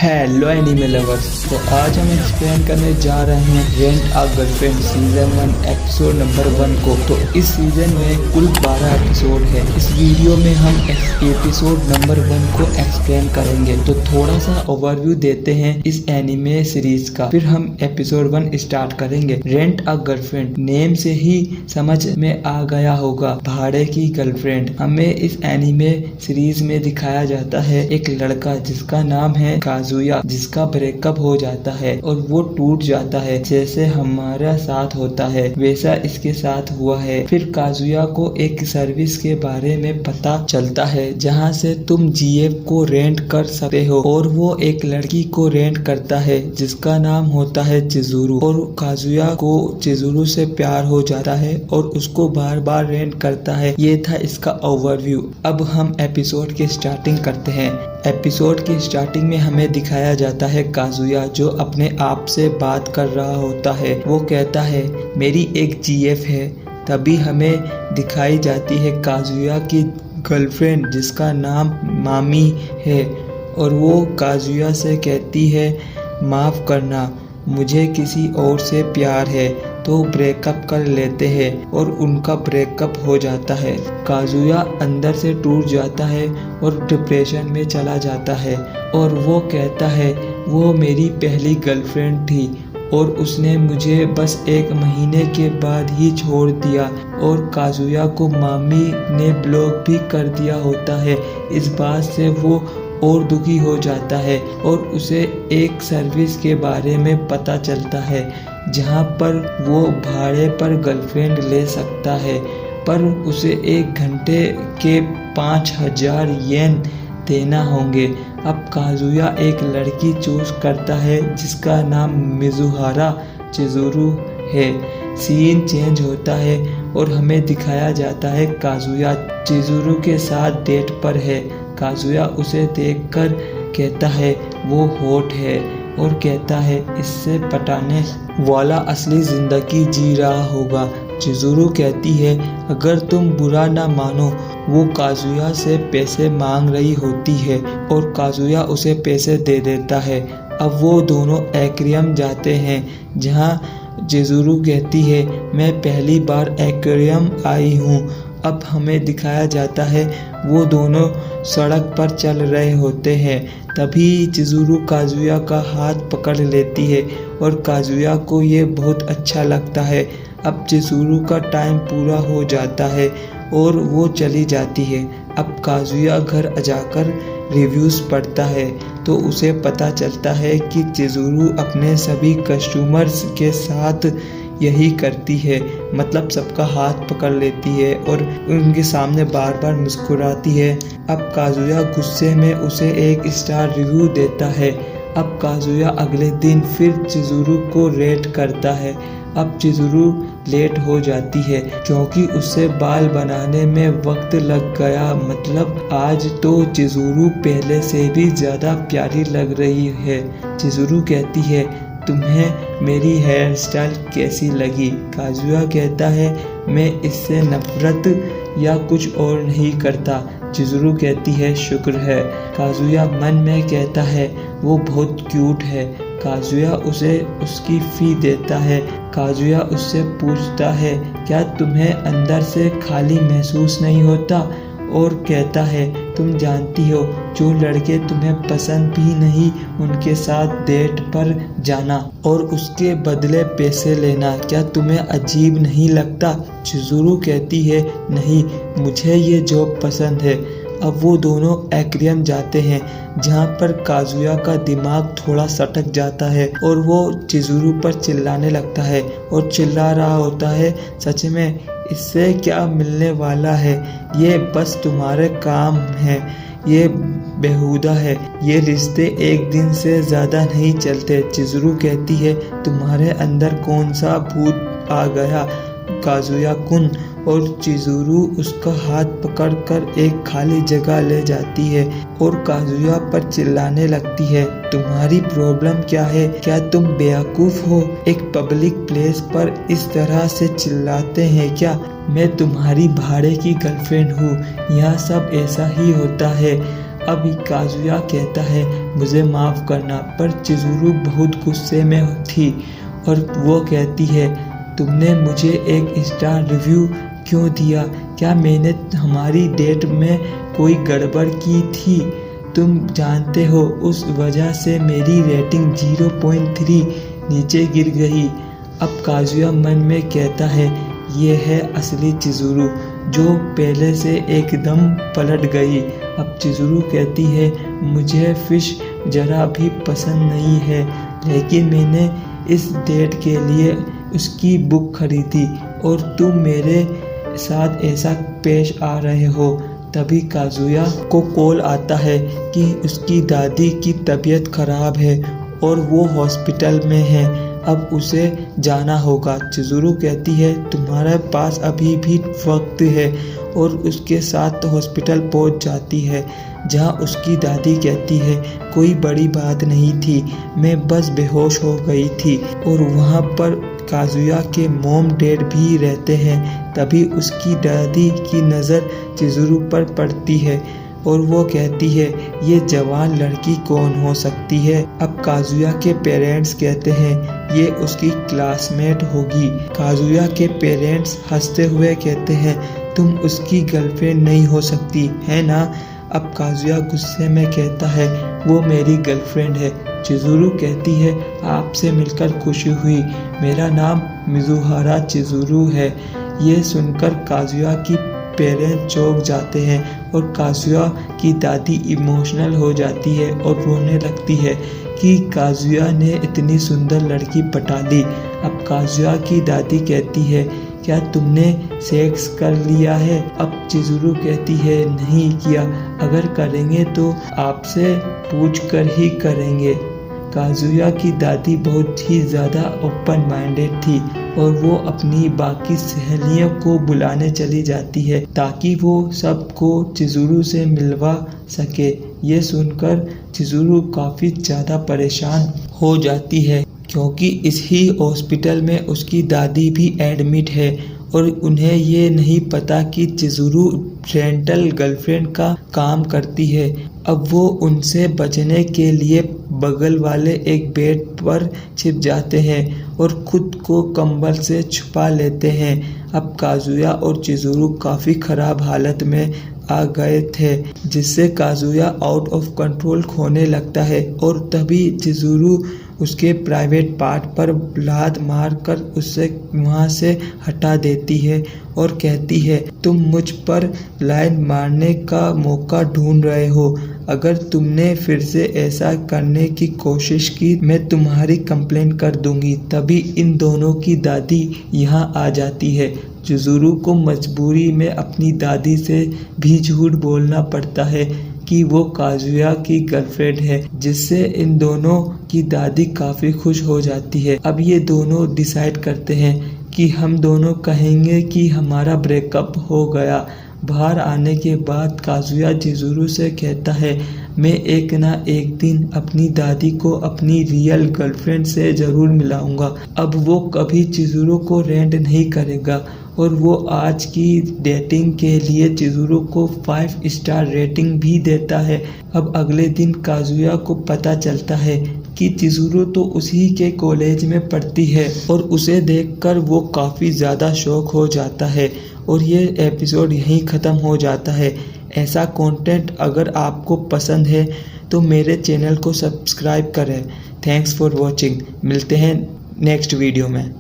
Hello anime lovers. तो आज हम एक्सप्लेन करने जा रहे हैं rent a girlfriend season 1 episode number 1 को। तो इस सीजन में कुल 12 एपिसोड है। इस वीडियो में हम एपिसोड नंबर 1 को एक्सप्लेन करेंगे। तो थोड़ा सा ओवरव्यू देते हैं इस एनिमे सीरीज का, फिर हम एपिसोड 1 स्टार्ट करेंगे। रेंट अ गर्लफ्रेंड नेम से ही समझ में आ गया होगा, भाड़े की गर्लफ्रेंड। हमें इस एनिमे सीरीज में दिखाया जाता है एक लड़का जिसका नाम है काजुया, जिसका ब्रेकअप हो जाता है और वो टूट जाता है। जैसे हमारा साथ होता है वैसा इसके साथ हुआ है। फिर काजुया को एक सर्विस के बारे में पता चलता है जहाँ से तुम जीएफ को रेंट कर सकते हो, और वो एक लड़की को रेंट करता है जिसका नाम होता है चिजुरू। और काजुया को चिजुरू से प्यार हो जाता है और उसको बार बार रेंट करता है। ये था इसका ओवरव्यू। अब हम एपिसोड की स्टार्टिंग करते हैं। एपिसोड की स्टार्टिंग में हमें दिखाया जाता है काजुया जो अपने आप से बात कर रहा होता है। वो कहता है मेरी एक जीएफ है। तभी हमें दिखाई जाती है काजुया की गर्लफ्रेंड जिसका नाम मामी है, और वो काजुया से कहती है माफ़ करना, मुझे किसी और से प्यार है। तो ब्रेकअप कर लेते हैं और उनका ब्रेकअप हो जाता है। काजुया अंदर से टूट जाता है और डिप्रेशन में चला जाता है, और वो कहता है वो मेरी पहली गर्लफ्रेंड थी और उसने मुझे बस 1 महीने के बाद ही छोड़ दिया। और काजुया को मामी ने ब्लॉक भी कर दिया होता है। इस बात से वो और दुखी हो जाता है और उसे एक सर्विस के बारे में पता चलता है जहाँ पर वो भाड़े पर गर्लफ्रेंड ले सकता है, पर उसे 1 घंटे के 5000 येन देना होंगे। अब काजुया एक लड़की चूज करता है जिसका नाम मिजुहारा चिजुरू है। सीन चेंज होता है और हमें दिखाया जाता है काजुया चिजुरू के साथ डेट पर है। काजुया उसे देखकर कहता है वो हॉट है और कहता है इससे पटाने वाला असली जिंदगी जी रहा होगा। चिजुरू कहती है अगर तुम बुरा ना मानो, वो काजुया से पैसे मांग रही होती है और काजुया उसे पैसे दे देता है। अब वो दोनों एक्वेरियम जाते हैं जहाँ चिजुरू कहती है मैं पहली बार एक्वेरियम आई हूँ। अब हमें दिखाया जाता है वो दोनों सड़क पर चल रहे होते हैं। तभी चिजुरू काजुया का हाथ पकड़ लेती है और काजुया को ये बहुत अच्छा लगता है। अब चिजुरू का टाइम पूरा हो जाता है और वो चली जाती है। अब काजुया घर जाकर रिव्यूज़ पढ़ता है तो उसे पता चलता है कि चिजुरू अपने सभी कस्टमर्स के साथ यही करती है, मतलब सबका हाथ पकड़ लेती है और उनके सामने बार बार मुस्कुराती है। अब काजुया गुस्से में उसे 1 स्टार रिव्यू देता है। अब काजुया अगले दिन फिर चिजुरू को रेट करता है। अब चिजुरू लेट हो जाती है क्योंकि उससे बाल बनाने में वक्त लग गया। मतलब आज तो चिजुरू पहले से भी ज़्यादा प्यारी लग रही है। चिजुरू कहती है तुम्हें मेरी हेयर स्टाइल कैसी लगी? काजुया कहता है मैं इससे नफरत या कुछ और नहीं करता। चिजुरू कहती है शुक्र है। काजुया मन में कहता है वो बहुत क्यूट है। काजुया उसे उसकी फ़ी देता है। काजुया उससे पूछता है क्या तुम्हें अंदर से खाली महसूस नहीं होता? और कहता है तुम जानती हो जो लड़के तुम्हें पसंद भी नहीं उनके साथ डेट पर जाना और उसके बदले पैसे लेना, क्या तुम्हें अजीब नहीं लगता? चिजुरू कहती है नहीं, मुझे ये जॉब पसंद है। अब वो दोनों एक्वेरियम जाते हैं जहाँ पर काजुया का दिमाग थोड़ा सटक जाता है और वो चिजुरू पर चिल्लाने लगता है और चिल्ला रहा होता है सच में इससे क्या मिलने वाला है, ये बस तुम्हारे काम है, ये बेहुदा है, ये रिश्ते 1 दिन से ज़्यादा नहीं चलते। चिजुरू कहती है तुम्हारे अंदर कौन सा भूत आ गया काजुया कुन? और चिजुरू उसका हाथ पकड़कर एक खाली जगह ले जाती है और काजुया पर चिल्लाने लगती है तुम्हारी प्रॉब्लम क्या है? क्या तुम बेवकूफ़ हो? एक पब्लिक प्लेस पर इस तरह से चिल्लाते हैं क्या? मैं तुम्हारी भाड़े की गर्लफ्रेंड हूँ, यहाँ सब ऐसा ही होता है। अभी काजुया कहता है मुझे माफ़ करना, पर चिज़ुरू बहुत गुस्से में थी और वो कहती है तुमने मुझे 1 स्टार रिव्यू क्यों दिया? क्या मैंने हमारी डेट में कोई गड़बड़ की थी? तुम जानते हो उस वजह से मेरी रेटिंग 0.3 नीचे गिर गई। अब काजुया मन में कहता है ये है असली चिज़ुरू, जो पहले से एकदम पलट गई। अब चिज़ुरू कहती है मुझे फ़िश ज़रा भी पसंद नहीं है, लेकिन मैंने इस डेट के लिए उसकी बुक खरीदी और तुम मेरे साथ ऐसा पेश आ रहे हो। तभी काजुया को कॉल आता है कि उसकी दादी की तबीयत खराब है और वो हॉस्पिटल में है, अब उसे जाना होगा। चिज़ुरू कहती है तुम्हारे पास अभी भी वक्त है और उसके साथ हॉस्पिटल पहुंच जाती है, जहां उसकी दादी कहती है कोई बड़ी बात नहीं थी, मैं बस बेहोश हो गई थी। और वहां पर काजुया के मॉम डैड भी रहते हैं। तभी उसकी दादी की नज़र चिज़ुरू पर पड़ती है और वो कहती है ये जवान लड़की कौन हो सकती है? अब काजुया के पेरेंट्स कहते हैं ये उसकी क्लासमेट होगी। काजुया के पेरेंट्स हंसते हुए कहते हैं तुम उसकी गर्लफ्रेंड नहीं हो सकती है ना? अब काजुया गुस्से में कहता है वो मेरी गर्लफ्रेंड है। चिज़ुरू कहती है आपसे मिलकर खुशी हुई, मेरा नाम मिज़ुहारा चिज़ुरू है। ये सुनकर काजुया की पेरेंट्स चौंक जाते हैं और काजुया की दादी इमोशनल हो जाती है और रोने लगती है कि काजुया ने इतनी सुंदर लड़की पटा ली। अब काजुया की दादी कहती है क्या तुमने सेक्स कर लिया है? अब चिज़ुरू कहती है नहीं किया, अगर करेंगे तो आपसे पूछ कर ही करेंगे। काजुया की दादी बहुत ही ज़्यादा ओपन माइंडेड थी और वो अपनी बाकी सहेलियों को बुलाने चली जाती है ताकि वो सबको चिज़ुरू से मिलवा सके। ये सुनकर चिज़ुरू काफ़ी ज़्यादा परेशान हो जाती है क्योंकि इसी हॉस्पिटल में उसकी दादी भी एडमिट है और उन्हें ये नहीं पता कि चिज़ुरू रेंटल गर्लफ्रेंड का काम करती है। अब वो उनसे बचने के लिए बगल वाले एक बेड पर छिप जाते हैं और खुद को कंबल से छुपा लेते हैं। अब काजुया और चिज़ुरू काफ़ी ख़राब हालत में आ गए थे, जिससे काजुया आउट ऑफ कंट्रोल खोने लगता है और तभी चिज़ुरू उसके प्राइवेट पार्ट पर लात मारकर उसे वहाँ से हटा देती है और कहती है तुम मुझ पर लाइन मारने का मौका ढूंढ रहे हो, अगर तुमने फिर से ऐसा करने की कोशिश की मैं तुम्हारी कंप्लेन कर दूंगी। तभी इन दोनों की दादी यहाँ आ जाती है। चिज़ुरू को मजबूरी में अपनी दादी से भी झूठ बोलना पड़ता है कि वो काजुया की गर्लफ्रेंड है, जिससे इन दोनों की दादी काफ़ी खुश हो जाती है। अब ये दोनों डिसाइड करते हैं कि हम दोनों कहेंगे कि हमारा ब्रेकअप हो गया। बाहर आने के बाद काजुया चिज़ुरू से कहता है मैं एक ना एक दिन अपनी दादी को अपनी रियल गर्लफ्रेंड से ज़रूर मिलाऊंगा। अब वो कभी चिज़ुरू को रेंट नहीं करेगा और वो आज की डेटिंग के लिए चिज़ुरू को 5 स्टार रेटिंग भी देता है। अब अगले दिन काजुया को पता चलता है कि चिज़ुरू तो उसी के कॉलेज में पढ़ती है और उसे देखकर वो काफ़ी ज़्यादा शौक हो जाता है और ये एपिसोड यहीं ख़त्म हो जाता है। ऐसा कंटेंट अगर आपको पसंद है तो मेरे चैनल को सब्सक्राइब करें। Thanks for watching. मिलते हैं नेक्स्ट वीडियो में।